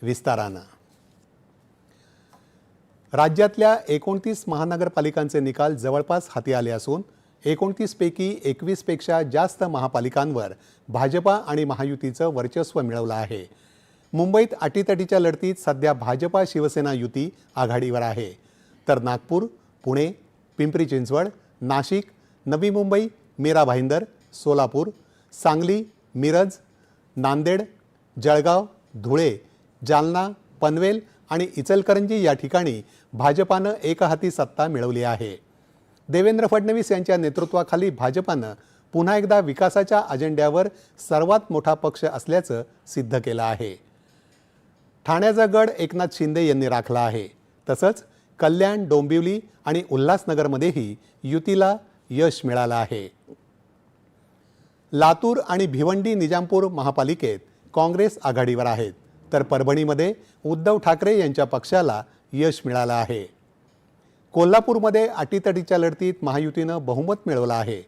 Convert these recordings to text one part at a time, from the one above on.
विस्तारानं। राज्यातल्या 29 महानगरपालिकांचे निकाल जवळपास हाती आले असून 29 पैकी 21 पेक्षा जास्त महापालिकांवर भाजपा आणि महायुतीचं वर्चस्व मिळवलं आहे। मुंबईत अटीतटीच्या लढतीत सध्या भाजपा शिवसेना युती आघाडीवर आहे, तर नागपूर, पुणे, पिंपरी चिंचवड, नाशिक, नवी मुंबई, मीरा भाईंदर, सोलापूर, सांगली, मिरज, नांदेड, जळगाव, धुळे, जालना, पनवेल आणि इचलकरंजी या ठिकाणी भाजपानं एकहाती सत्ता मिळवली आहे। देवेंद्र फडणवीस यांच्या नेतृत्वाखाली भाजपानं पुन्हा एकदा विकासाच्या अजेंड्यावर सर्वात मोठा पक्ष असल्याचं सिद्ध केलं आहे। ठाण्याचा गड एकनाथ शिंदे यांनी राखला आहे, तसंच कल्याण, डोंबिवली आणि उल्हासनगरमध्येही युतीला यश मिळालं आहे। लातूर आणि भिवंडी निजामपूर महापालिकेत काँग्रेस आघाडीवर आहेत, तर परभणीमध्ये उद्धव ठाकरे यांच्या पक्षाला यश मिळालं आहे। कोल्हापूरमध्ये अटीतटीच्या लढतीत महायुतीनं बहुमत मिळवलं आहे।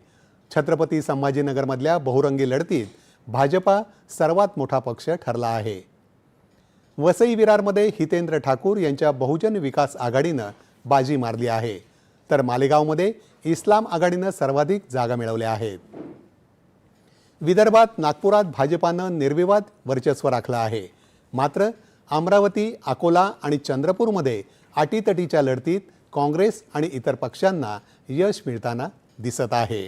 छत्रपती संभाजीनगरमधल्या बहुरंगी लढतीत भाजपा सर्वात मोठा पक्ष ठरला आहे। वसई विरारमध्ये हितेंद्र ठाकूर यांच्या बहुजन विकास आघाडीनं बाजी मारली आहे, तर मालेगावमध्ये इस्लाम आघाडीनं सर्वाधिक जागा मिळवल्या आहेत। विदर्भात नागपुरात भाजपानं निर्विवाद वर्चस्व राखलं आहे, मात्र अमरावती, अकोला आणि चंद्रपूरमध्ये अटीतटीच्या लढतीत काँग्रेस आणि इतर पक्षांना यश मिळताना दिसत आहे।